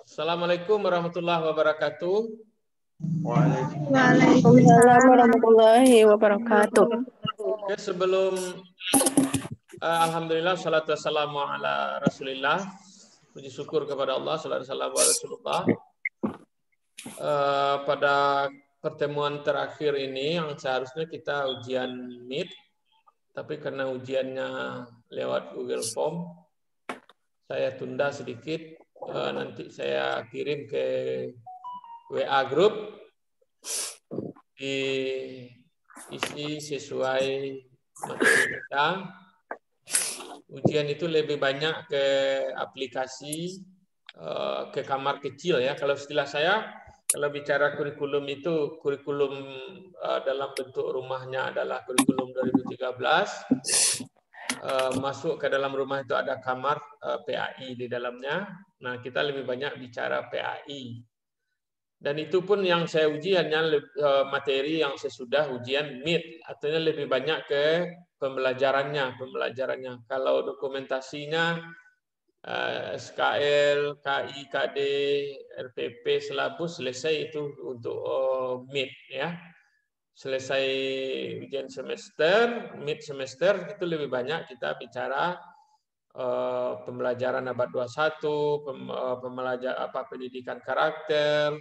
Assalamualaikum warahmatullahi wabarakatuh. Waalaikumsalam warahmatullahi wabarakatuh. Oke, sebelum alhamdulillah salatu wassalamu ala Rasulillah. Puji syukur kepada Allah, salatu wassalamu ala Rasulullah. Pada pertemuan terakhir ini yang seharusnya kita ujian Meet, tapi karena ujiannya lewat Google Form, saya tunda sedikit. Nanti saya kirim ke WA Group, diisi sesuai materi kita. Ujian itu lebih banyak ke aplikasi, ke kamar kecil ya. Kalau istilah saya, kalau bicara kurikulum itu, kurikulum dalam bentuk rumahnya adalah kurikulum 2013. Masuk ke dalam rumah itu ada kamar PAI di dalamnya. Nah, kita lebih banyak bicara PAI. Dan itu pun yang saya ujiannya materi yang sesudah ujian Meet, artinya lebih banyak ke pembelajarannya. Kalau dokumentasinya SKL, KI, KD, RPP, Selabus selesai itu untuk Meet ya. Selesai ujian semester, Mid semester itu lebih banyak kita bicara pembelajaran abad 21, pendidikan karakter,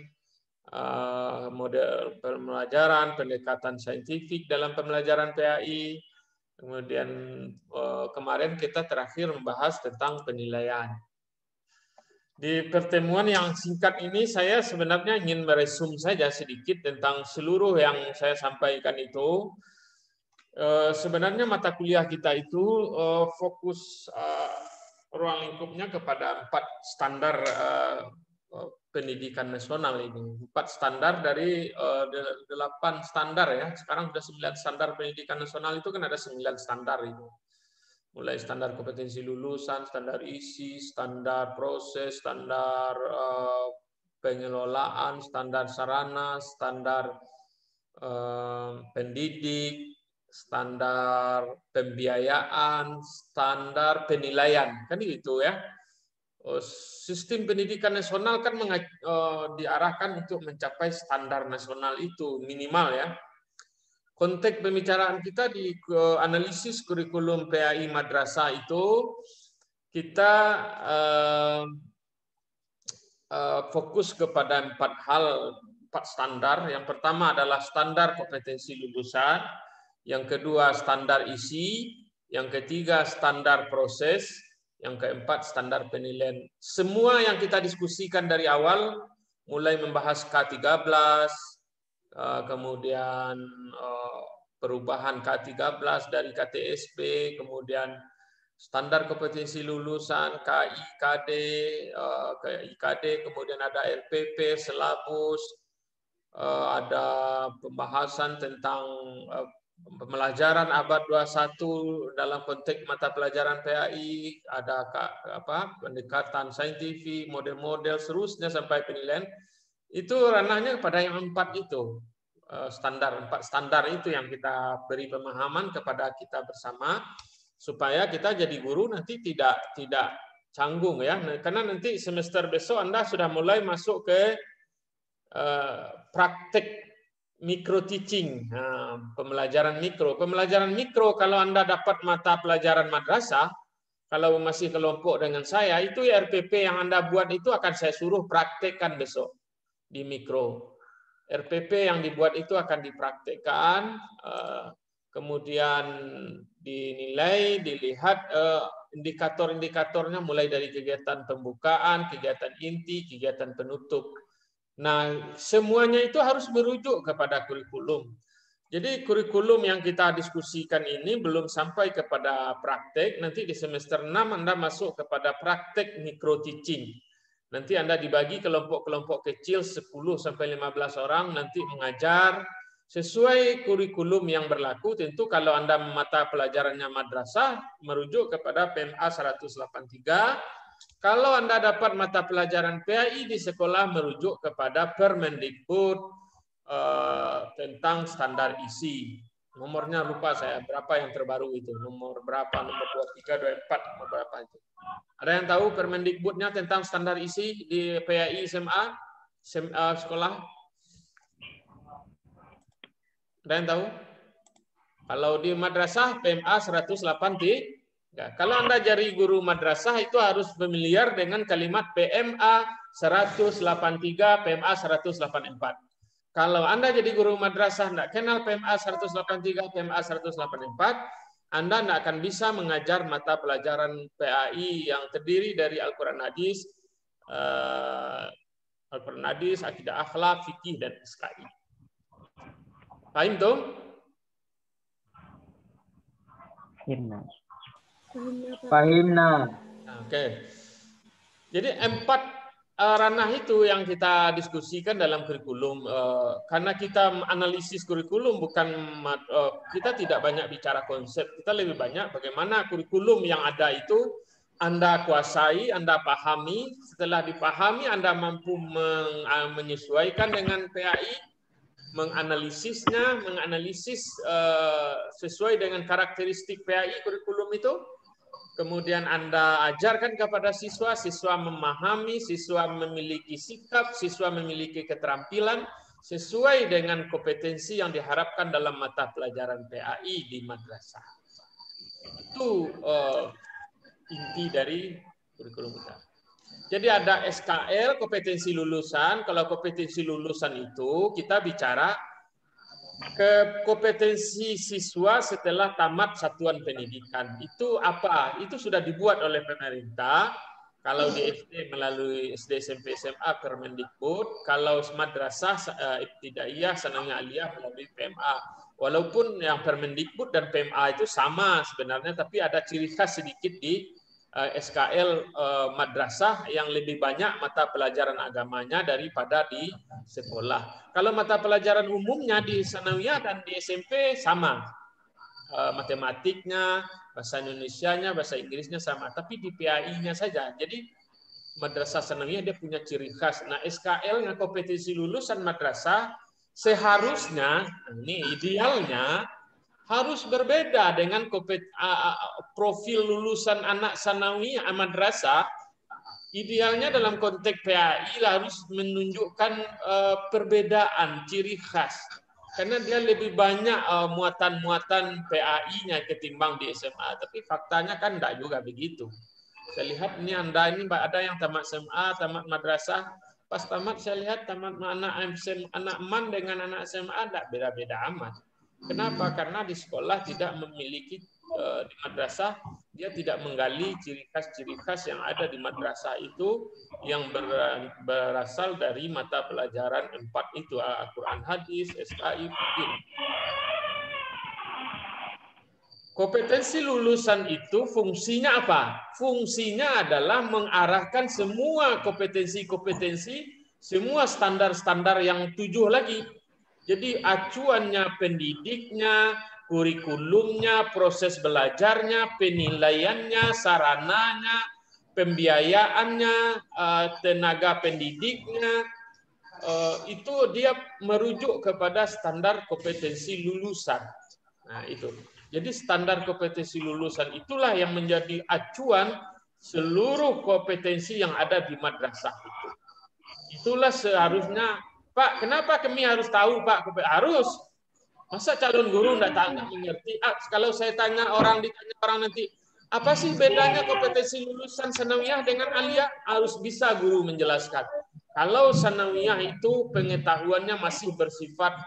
model pembelajaran, pendekatan saintifik dalam pembelajaran PAI. Kemudian kemarin kita terakhir membahas tentang penilaian. Di pertemuan yang singkat ini saya sebenarnya ingin meresum saja sedikit tentang seluruh yang saya sampaikan itu. Sebenarnya mata kuliah kita itu fokus ruang lingkupnya kepada 4 standar pendidikan nasional ini. 4 standar dari 8 standar ya. Sekarang sudah 9 standar pendidikan nasional itu kan ada 9 standar itu. Mulai standar kompetensi lulusan, standar isi, standar proses, standar pengelolaan, standar sarana, standar pendidik, standar pembiayaan, standar penilaian. Kan itu ya. Sistem pendidikan nasional kan diarahkan untuk mencapai standar nasional itu minimal ya. Konteks pembicaraan kita di analisis kurikulum PAI Madrasah itu kita fokus kepada 4 hal, 4 standar. Yang pertama adalah standar kompetensi lulusan, yang kedua standar isi, yang ketiga standar proses, yang keempat standar penilaian. Semua yang kita diskusikan dari awal, mulai membahas K13, kemudian perubahan K13 dari KTSP, kemudian standar kompetensi lulusan, KI, KD, kemudian ada RPP, Selabus, ada pembahasan tentang pembelajaran abad 21 dalam konteks mata pelajaran PAI, ada pendekatan saintifik, model-model, seterusnya sampai penilaian. Itu ranahnya kepada yang 4 itu. 4 standar itu yang kita beri pemahaman kepada kita bersama supaya kita jadi guru nanti tidak canggung ya. Karena nanti semester besok Anda sudah mulai masuk ke praktek micro teaching, pembelajaran mikro. Pembelajaran mikro kalau Anda dapat mata pelajaran madrasah, kalau masih kelompok dengan saya, itu RPP yang Anda buat itu akan saya suruh praktekkan besok di mikro. RPP yang dibuat itu akan dipraktekkan, kemudian dinilai, dilihat indikator-indikatornya mulai dari kegiatan pembukaan, kegiatan inti, kegiatan penutup. Nah, semuanya itu harus merujuk kepada kurikulum. Jadi kurikulum yang kita diskusikan ini belum sampai kepada praktek. Nanti di semester 6 Anda masuk kepada praktek micro teaching. Nanti Anda dibagi kelompok-kelompok kecil 10-15 orang nanti mengajar sesuai kurikulum yang berlaku. Tentu kalau Anda mata pelajarannya madrasah merujuk kepada PMA 183. Kalau Anda dapat mata pelajaran PAI di sekolah merujuk kepada Permendikbud tentang standar isi. Nomornya lupa saya, berapa yang terbaru itu? Nomor berapa? Nomor 23, 24, nomor berapa itu? Ada yang tahu Permendikbudnya tentang standar isi di PAI SMA sekolah? Ada yang tahu? Kalau di madrasah PMA 108. Kalau Anda jadi guru madrasah itu harus familiar dengan kalimat PMA 183, PMA 184. Kalau Anda jadi guru madrasah tidak kenal PMA 183, PMA 184, Anda tidak akan bisa mengajar mata pelajaran PAI yang terdiri dari Al-Quran Hadis, Akidah Akhlak, Fikih, dan SKI. Paham tuh? Fahimna. Oke. Jadi 4 ranah itu yang kita diskusikan dalam kurikulum. Karena kita analisis kurikulum kita tidak banyak bicara konsep, kita lebih banyak bagaimana kurikulum yang ada itu Anda kuasai, Anda pahami. Setelah dipahami, Anda mampu menyesuaikan dengan PAI, menganalisis sesuai dengan karakteristik PAI kurikulum itu. Kemudian Anda ajarkan kepada siswa, siswa memahami, siswa memiliki sikap, siswa memiliki keterampilan sesuai dengan kompetensi yang diharapkan dalam mata pelajaran PAI di madrasah. Itu inti dari kurikulum kita. Jadi ada SKL, kompetensi lulusan. Kalau kompetensi lulusan itu kita bicara ke kompetensi siswa setelah tamat satuan pendidikan. Itu apa? Itu sudah dibuat oleh pemerintah. Kalau di SD melalui SD, SMP, SMA, Permendikbud. Kalau madrasah, ibtidaiyah, sanawiyah, aliyah melalui PMA. Walaupun yang Permendikbud dan PMA itu sama sebenarnya, tapi ada ciri khas sedikit di SKL madrasah yang lebih banyak mata pelajaran agamanya daripada di sekolah. Kalau mata pelajaran umumnya di sanawiyah dan di SMP sama. Matematiknya, bahasa Indonesianya, bahasa Inggrisnya sama. Tapi di PAI-nya saja. Jadi madrasah sanawiyah dia punya ciri khas. Nah, SKL-nya kompetensi lulusan madrasah seharusnya, ini idealnya, harus berbeda dengan profil lulusan anak sanawiyah madrasah. Idealnya dalam konteks PAI harus menunjukkan perbedaan ciri khas. Karena dia lebih banyak muatan-muatan PAI-nya ketimbang di SMA. Tapi faktanya kan tidak juga begitu. Saya lihat ini Anda ini ada yang tamat SMA, tamat madrasah. Pas tamat saya lihat tamat anak MAN dengan anak SMA tidak beda-beda amat. Kenapa? Karena di sekolah tidak memiliki, di madrasah dia tidak menggali ciri khas yang ada di madrasah itu yang berasal dari mata pelajaran 4 itu, Al-Quran Hadis, SKI, Fikih. Kompetensi lulusan itu fungsinya apa? Fungsinya adalah mengarahkan semua kompetensi-kompetensi, semua standar-standar yang 7 lagi. Jadi acuannya pendidiknya, kurikulumnya, proses belajarnya, penilaiannya, sarananya, pembiayaannya, tenaga pendidiknya, itu dia merujuk kepada standar kompetensi lulusan. Nah, itu. Jadi standar kompetensi lulusan itulah yang menjadi acuan seluruh kompetensi yang ada di madrasah itu. Itulah seharusnya. Pak, kenapa kami harus tahu, Pak? Harus. Masa calon guru tidak mengerti? Kalau saya ditanya orang nanti, apa sih bedanya kompetensi lulusan sanawiyah dengan aliyah? Harus bisa guru menjelaskan. Kalau sanawiyah itu pengetahuannya masih bersifat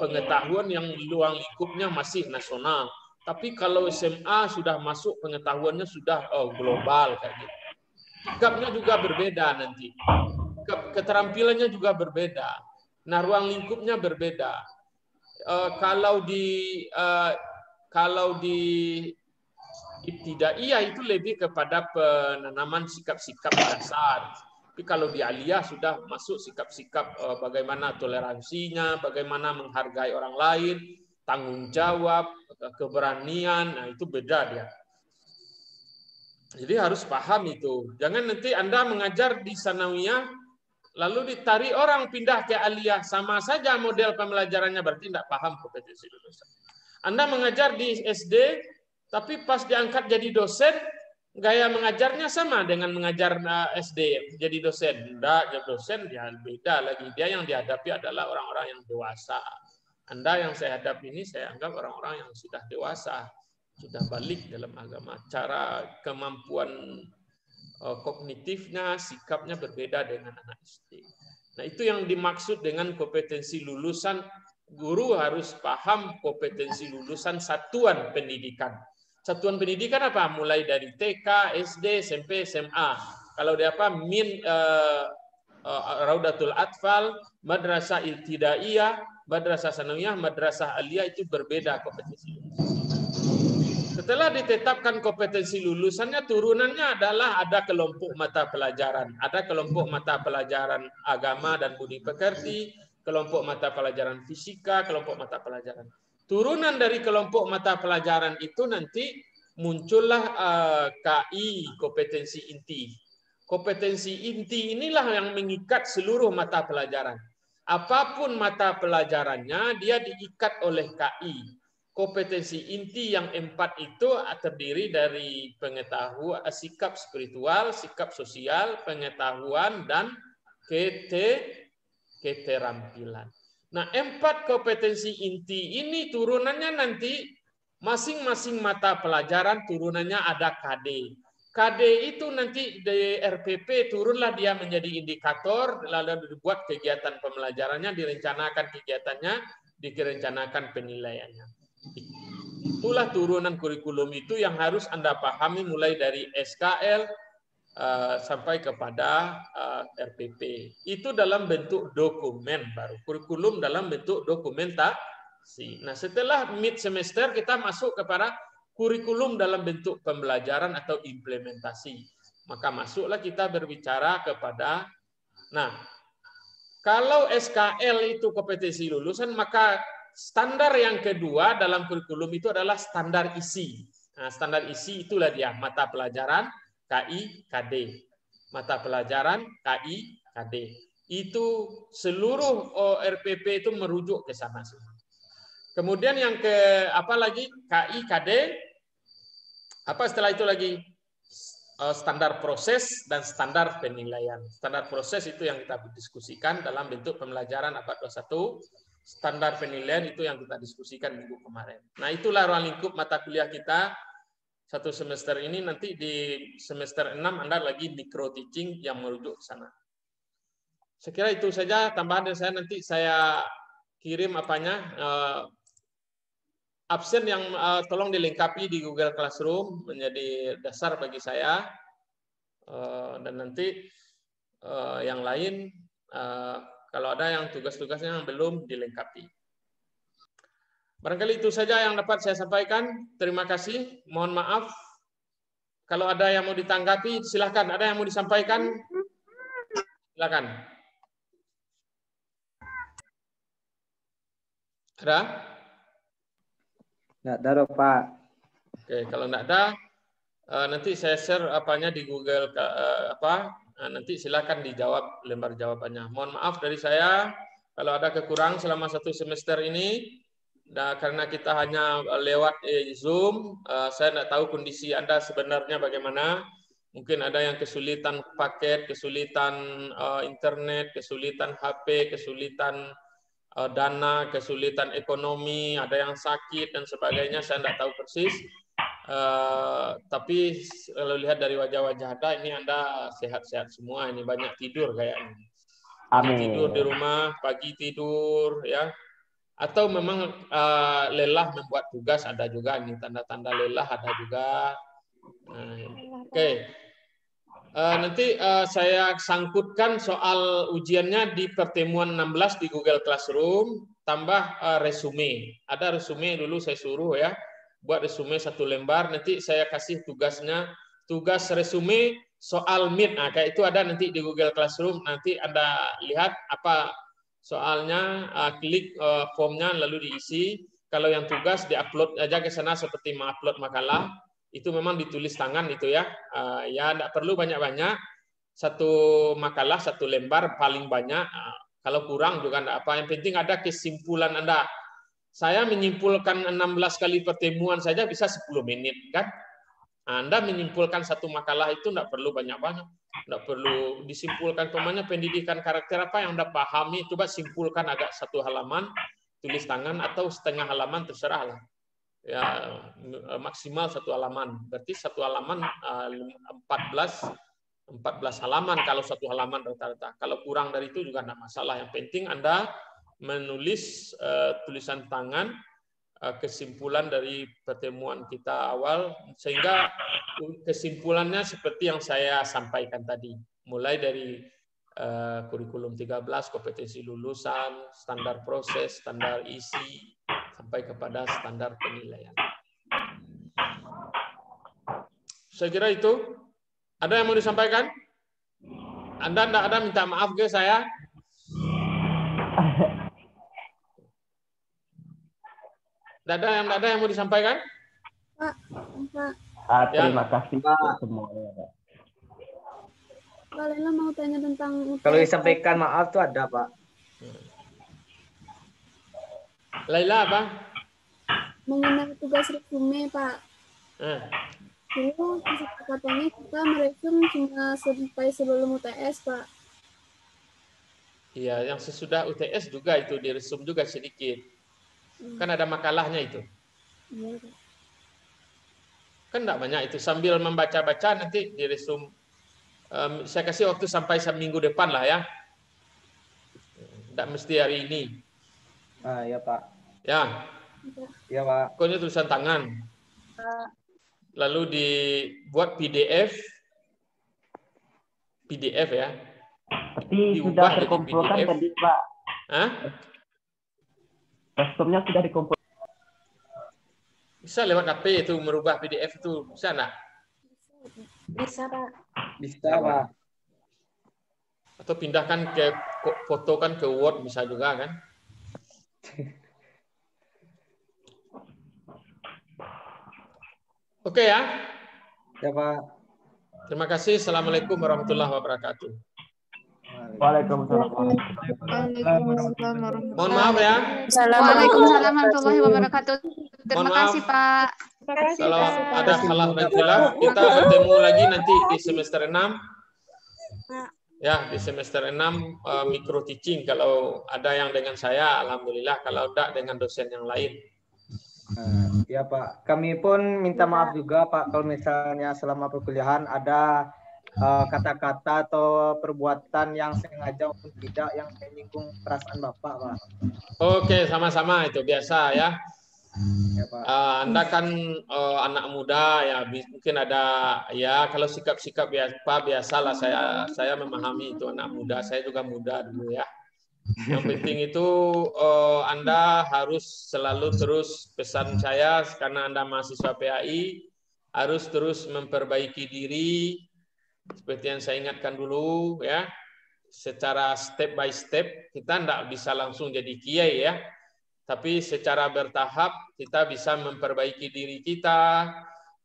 pengetahuan yang luang lingkupnya masih nasional. Tapi kalau SMA sudah masuk pengetahuannya sudah global kayak gitu. Sikapnya juga berbeda nanti. Keterampilannya juga berbeda. Nah, ruang lingkupnya berbeda. Kalau di ibtidaiyah itu lebih kepada penanaman sikap-sikap dasar. Tapi kalau di aliyah sudah masuk sikap-sikap bagaimana toleransinya, bagaimana menghargai orang lain, tanggung jawab, keberanian. Nah, itu beda dia. Jadi harus paham itu. Jangan nanti Anda mengajar di sanawiyah lalu ditarik orang pindah ke aliyah, sama saja model pembelajarannya, berarti tidak paham kompetensi lulusan. Anda mengajar di SD, tapi pas diangkat jadi dosen, gaya mengajarnya sama dengan mengajar SD jadi dosen. Enggak, jadi dosen dia beda lagi. Dia yang dihadapi adalah orang-orang yang dewasa. Anda yang saya hadapi ini saya anggap orang-orang yang sudah dewasa, sudah balik dalam agama. Cara kemampuan kognitifnya, sikapnya berbeda dengan anak SD. Nah, itu yang dimaksud dengan kompetensi lulusan. Guru harus paham kompetensi lulusan satuan pendidikan. Satuan pendidikan apa? Mulai dari TK, SD, SMP, SMA. Kalau dia apa? Raudatul Atfal, Madrasah Ibtidaiyah, Madrasah Sanawiyah, Madrasah Aliyah itu berbeda kompetensi. Setelah ditetapkan kompetensi lulusannya, turunannya adalah ada kelompok mata pelajaran. Ada kelompok mata pelajaran agama dan budi pekerti, kelompok mata pelajaran fisika, kelompok mata pelajaran. Turunan dari kelompok mata pelajaran itu nanti muncullah KI, kompetensi inti. Kompetensi inti inilah yang mengikat seluruh mata pelajaran. Apapun mata pelajarannya, dia diikat oleh KI. Kompetensi inti yang 4 itu terdiri dari pengetahuan, sikap spiritual, sikap sosial, pengetahuan, dan keterampilan. Nah, 4 kompetensi inti ini turunannya nanti masing-masing mata pelajaran turunannya ada KD. KD itu nanti di RPP turunlah dia menjadi indikator, lalu dibuat kegiatan pembelajarannya, direncanakan kegiatannya, direncanakan penilaiannya. Itulah turunan kurikulum itu yang harus Anda pahami mulai dari SKL sampai kepada RPP. Itu dalam bentuk dokumen baru. Kurikulum dalam bentuk dokumentasi. Nah, setelah mid semester kita masuk kepada kurikulum dalam bentuk pembelajaran atau implementasi. Maka masuklah kita berbicara kepada, nah, kalau SKL itu kompetensi lulusan, maka standar yang kedua dalam kurikulum itu adalah standar isi. Nah, standar isi itulah dia, mata pelajaran KI, KD. Mata pelajaran KI, KD. Itu seluruh RPP itu merujuk ke sana semua. Kemudian yang ke apa lagi? KI, KD. Apa setelah itu lagi? Standar proses dan standar penilaian. Standar proses itu yang kita diskusikan dalam bentuk pembelajaran abad 21. Standar penilaian itu yang kita diskusikan minggu kemarin. Nah, itulah ruang lingkup mata kuliah kita satu semester ini. Nanti di semester 6 Anda lagi micro teaching yang merujuk ke sana. Saya kira itu saja tambahan dari saya. Nanti saya kirim apanya absen yang tolong dilengkapi di Google Classroom menjadi dasar bagi saya. Dan nanti yang lain kalau ada yang tugas-tugasnya yang belum dilengkapi. Barangkali itu saja yang dapat saya sampaikan. Terima kasih. Mohon maaf. Kalau ada yang mau ditanggapi, silakan. Ada yang mau disampaikan? Silakan. Ada? Nggak ada, Pak. Oke, kalau nggak ada, nanti saya share apanya di Google nanti silakan dijawab lembar jawabannya. Mohon maaf dari saya kalau ada kekurangan selama satu semester ini. Nah, karena kita hanya lewat Zoom, saya tidak tahu kondisi Anda sebenarnya bagaimana. Mungkin ada yang kesulitan paket, kesulitan internet, kesulitan HP, kesulitan dana, kesulitan ekonomi, ada yang sakit dan sebagainya. Saya tidak tahu persis. Tapi kalau lihat dari wajah-wajah Anda, ini Anda sehat-sehat semua. Ini banyak tidur kayaknya. Banyak tidur di rumah, pagi tidur, ya. Atau memang lelah membuat tugas, ada juga ini tanda-tanda lelah, ada juga. Oke. Nanti saya sangkutkan soal ujiannya di pertemuan 16 di Google Classroom, tambah resume. Ada resume dulu saya suruh ya. Buat resume 1 lembar, nanti saya kasih tugasnya, tugas resume soal MIT. Nah, kayak itu ada nanti di Google Classroom, nanti Anda lihat apa soalnya, klik formnya lalu diisi. Kalau yang tugas diupload aja ke sana seperti mengupload makalah, itu memang ditulis tangan itu ya. Ya tidak perlu banyak-banyak, 1 makalah 1 lembar paling banyak. Kalau kurang juga tidak apa, yang penting ada kesimpulan Anda. Saya menyimpulkan 16 kali pertemuan saja bisa 10 menit, kan? Anda menyimpulkan satu makalah itu tidak perlu banyak-banyak. Tidak perlu disimpulkan. Pemanya pendidikan karakter apa yang Anda pahami, coba simpulkan agak satu halaman, tulis tangan, atau setengah halaman, terserah lah. Ya, maksimal satu halaman. Berarti satu halaman 14 halaman kalau satu halaman rata-rata. Kalau kurang dari itu juga tidak masalah. Yang penting Anda menulis tulisan tangan kesimpulan dari pertemuan kita awal, sehingga kesimpulannya seperti yang saya sampaikan tadi, mulai dari kurikulum 13, kompetensi lulusan, standar proses, standar isi, sampai kepada standar penilaian. Saya kira itu. Ada yang mau disampaikan? Anda tidak ada minta maaf ke saya? Tidak ada yang mau disampaikan? Pak. Terima kasih Pak semuanya. Pak Lela mau tanya tentang UTS. Kalau disampaikan maaf tuh ada Pak. Laila apa? Mengenai tugas resume Pak. Dulu katanya kita meresum cuma sampai sebelum UTS Pak. Iya, yang sesudah UTS juga itu diresum juga sedikit. Kan ada makalahnya itu. Iya, Pak. Kan tidak banyak itu. Sambil membaca-baca nanti diresum. Saya kasih waktu sampai minggu depan lah ya. Tidak mesti hari ini. Ya Pak. Ya. Iya Pak. Pokoknya tulisan tangan. Lalu dibuat PDF ya. Tapi Diubah sudah jadi terkumpulkan PDF. tadi Pak. Hah? Resumnya sudah dikumpulkan. Bisa lewat HP itu merubah PDF itu, bisa enggak? Bisa Pak. Bisa Pak. Atau pindahkan ke foto kan ke Word bisa juga kan? Oke ya. Ya Pak. Terima kasih. Assalamualaikum warahmatullahi wabarakatuh. Waalaikumsalam. Mohon maaf ya. Waalaikumsalam warahmatullahi wabarakatuh. Terima kasih, Pak. Kalau ada salah dan khilaf, kita bertemu lagi nanti di semester 6. Ya, di semester 6 micro teaching. Kalau ada yang dengan saya, alhamdulillah. Kalau tidak dengan dosen yang lain. Ya Pak, kami pun minta maaf juga Pak kalau misalnya selama perkuliahan ada kata-kata atau perbuatan yang sengaja maupun tidak yang menyinggung perasaan Bapak Pak. Oke, sama-sama itu biasa ya. Ya, Pak. Anda kan anak muda ya, mungkin ada ya kalau sikap-sikap biasalah saya memahami itu anak muda, saya juga muda dulu ya. Yang penting itu Anda harus selalu terus pesan saya karena Anda mahasiswa PAI harus terus memperbaiki diri seperti yang saya ingatkan dulu ya. Secara step by step kita tidak bisa langsung jadi kiai ya. Tapi secara bertahap kita bisa memperbaiki diri kita.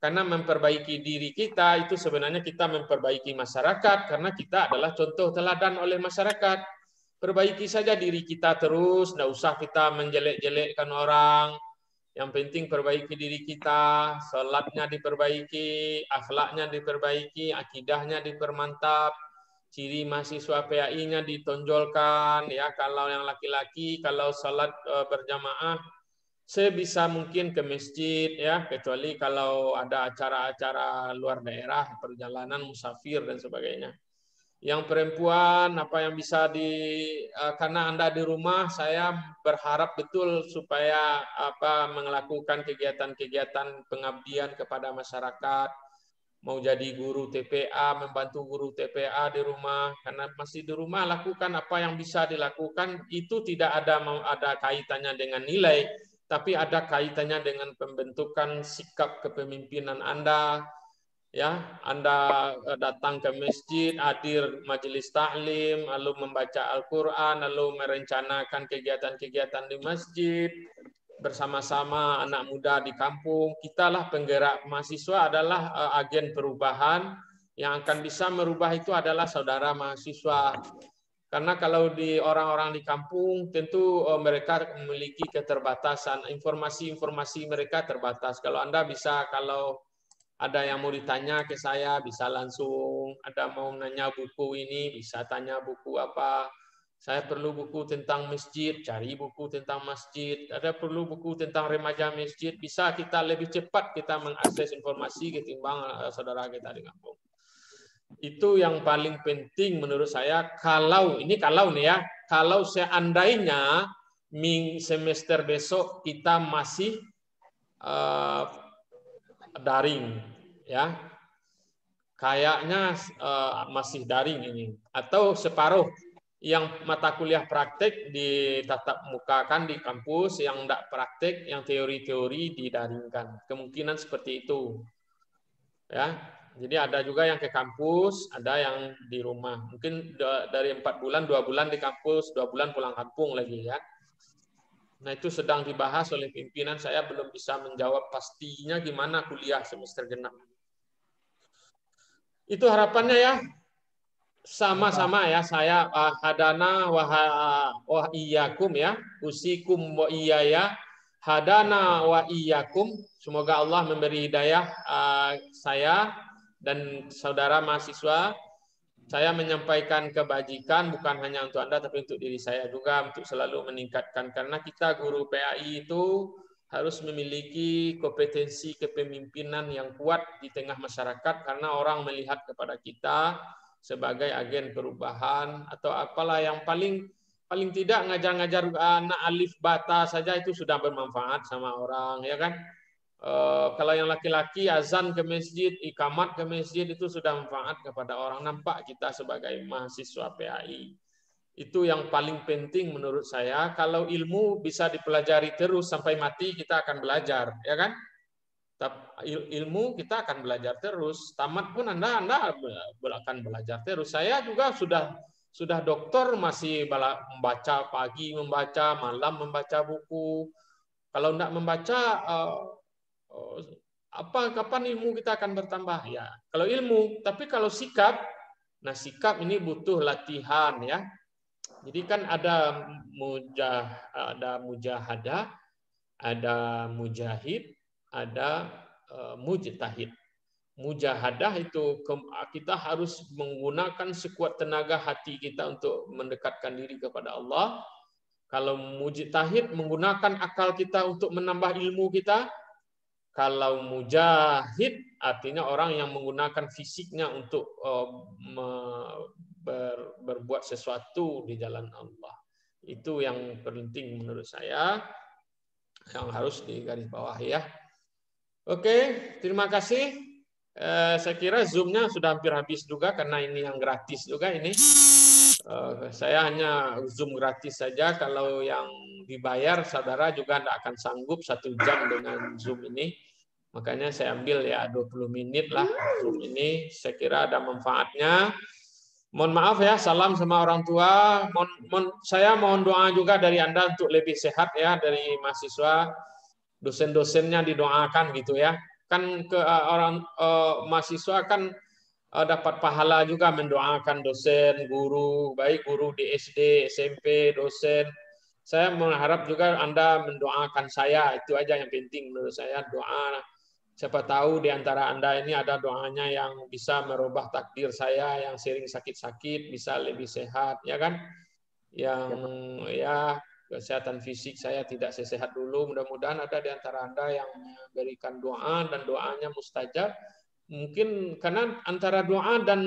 Karena memperbaiki diri kita itu sebenarnya kita memperbaiki masyarakat karena kita adalah contoh teladan oleh masyarakat. Perbaiki saja diri kita terus, tidak usah kita menjelek-jelekkan orang. Yang penting perbaiki diri kita, salatnya diperbaiki, akhlaknya diperbaiki, akidahnya dipermantap, ciri mahasiswa PAI-nya ditonjolkan. Ya, kalau yang laki-laki, kalau salat berjamaah, sebisa mungkin ke masjid, ya, kecuali kalau ada acara-acara luar daerah, perjalanan musafir dan sebagainya. Yang perempuan apa yang bisa karena Anda di rumah, saya berharap betul supaya melakukan kegiatan-kegiatan pengabdian kepada masyarakat, mau jadi guru TPA, membantu guru TPA di rumah, karena masih di rumah lakukan apa yang bisa dilakukan, itu tidak ada kaitannya dengan nilai, tapi ada kaitannya dengan pembentukan sikap kepemimpinan Anda. Ya, Anda datang ke masjid, hadir majelis taklim, lalu membaca Al-Quran, lalu merencanakan kegiatan-kegiatan di masjid, bersama-sama anak muda di kampung. Kitalah penggerak mahasiswa adalah agen perubahan, yang akan bisa merubah itu adalah saudara mahasiswa. Karena kalau di orang-orang di kampung tentu mereka memiliki keterbatasan, informasi-informasi mereka terbatas. Kalau Anda bisa, kalau ada yang mau ditanya ke saya bisa langsung, ada mau nanya buku ini bisa tanya buku apa. Saya perlu buku tentang masjid, cari buku tentang masjid. Ada perlu buku tentang remaja masjid, bisa kita lebih cepat kita mengakses informasi ketimbang saudara kita di kampung. Itu yang paling penting menurut saya. Kalau nih ya, kalau seandainya semester besok kita masih daring, ya, kayaknya masih daring ini, atau separuh yang mata kuliah praktek ditatap mukakan di kampus, yang tidak praktek, yang teori-teori didaringkan. Kemungkinan seperti itu, ya. Jadi ada juga yang ke kampus, ada yang di rumah. Mungkin dari 4 bulan, 2 bulan di kampus, 2 bulan pulang kampung lagi, ya. Nah, itu sedang dibahas oleh pimpinan. Saya belum bisa menjawab pastinya gimana kuliah semester genap. Itu harapannya ya. Sama-sama ya, saya hadana wa iyyakum ya. Usikum wa iyaya. Hadana wa iyyakum. Semoga Allah memberi hidayah saya dan saudara mahasiswa. Saya menyampaikan kebajikan bukan hanya untuk Anda, tapi untuk diri saya juga, untuk selalu meningkatkan. Karena kita guru PAI itu harus memiliki kompetensi kepemimpinan yang kuat di tengah masyarakat, karena orang melihat kepada kita sebagai agen perubahan, atau apalah yang paling tidak ngajar-ngajar anak alif bata saja itu sudah bermanfaat sama orang, ya kan? Kalau yang laki-laki azan ke masjid, ikamat ke masjid itu sudah manfaat kepada orang. Nampak kita sebagai mahasiswa PAI. Itu yang paling penting menurut saya. Kalau ilmu bisa dipelajari terus sampai mati, kita akan belajar, ya kan? Ilmu kita akan belajar terus. Tamat pun Anda akan belajar terus. Saya juga sudah doktor, masih membaca pagi, membaca malam, membaca buku. Kalau tidak membaca, kapan ilmu kita akan bertambah? Ya, kalau ilmu. Tapi kalau sikap, nah sikap ini butuh latihan, ya. Jadi kan ada mujahadah, ada mujahid, ada mujtahid. Mujahadah itu kita harus menggunakan sekuat tenaga hati kita untuk mendekatkan diri kepada Allah. Kalau mujtahid menggunakan akal kita untuk menambah ilmu kita. Kalau mujahid artinya orang yang menggunakan fisiknya untuk berbuat sesuatu di jalan Allah. Itu yang penting menurut saya, yang harus digarisbawahi, ya. Oke, terima kasih. Saya kira Zoom-nya sudah hampir habis juga, karena ini yang gratis juga ini. Saya hanya Zoom gratis saja. Kalau yang dibayar, saudara juga tidak akan sanggup 1 jam dengan Zoom ini. Makanya saya ambil ya 20 menit lah Zoom ini. Saya kira ada manfaatnya. Mohon maaf ya, salam sama orang tua. Saya mohon doa juga dari Anda untuk lebih sehat ya, dari mahasiswa. Dosen-dosennya didoakan gitu ya. Kan orang mahasiswa kan dapat pahala juga mendoakan dosen, guru, baik guru di SD, SMP, dosen. Saya mengharap juga Anda mendoakan saya. Itu aja yang penting menurut saya, doa. Siapa tahu di antara Anda ini ada doanya yang bisa merubah takdir saya yang sering sakit-sakit, bisa lebih sehat, ya kan? Yang ya kesehatan fisik saya tidak sesehat dulu. Mudah-mudahan ada di antara Anda yang memberikan doa dan doanya mustajab. Mungkin karena antara doa dan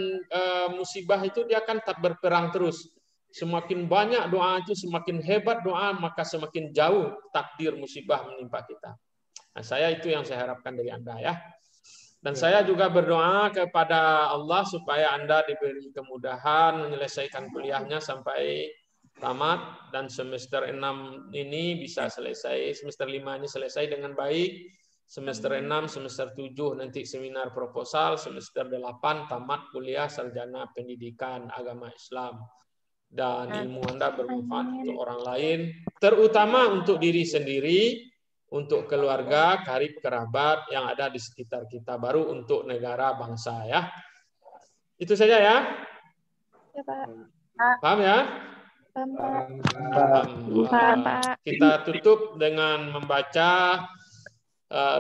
musibah itu dia akan tak berperang terus. Semakin banyak doa itu, semakin hebat doa, maka semakin jauh takdir musibah menimpa kita. Nah, saya itu yang saya harapkan dari Anda ya. Dan saya juga berdoa kepada Allah supaya Anda diberi kemudahan menyelesaikan kuliahnya sampai tamat, dan semester 6 ini bisa selesai, semester 5 ini selesai dengan baik, semester 6, semester 7 nanti seminar proposal, semester 8 tamat kuliah sarjana pendidikan agama Islam. Dan ilmu Anda bermanfaat untuk orang lain, terutama untuk diri sendiri, untuk keluarga, karib, kerabat yang ada di sekitar kita, baru untuk negara bangsa ya. Itu saja ya. Ya, Pak. Paham ya? Paham, Pak. Kita tutup dengan membaca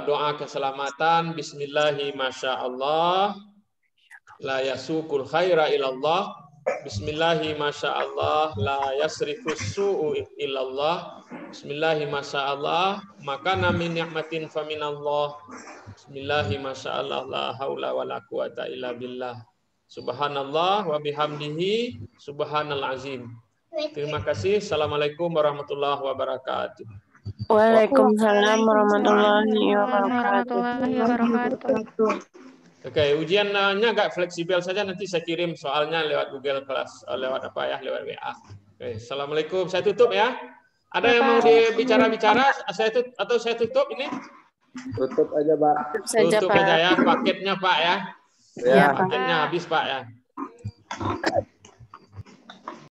doa keselamatan. Bismillahi masyaallah. La yasukul khaira ilallah. Bismillahi masyaallah. La yasrifus su'u ilallah. Bismillahi masyaallah. Makana min ni'matin faminallah. Bismillahi masyaallah. La haula wa la quwata illa billah. Subhanallah wa bihamdihi. Subhanal azim. Terima kasih. Assalamualaikum warahmatullahi wabarakatuh. Waalaikumsalam warahmatullahi wabarakatuh. Oke, ujiannya agak fleksibel saja. Nanti saya kirim soalnya lewat Google Class, lewat apa ya, lewat WA. Oke, assalamualaikum. Saya tutup ya. Ada yang mau dibicara-bicara? Atau saya tutup ini? Tutup aja, Pak. Tutup aja ya. Paketnya Pak ya. Ya. Paketnya habis Pak ya.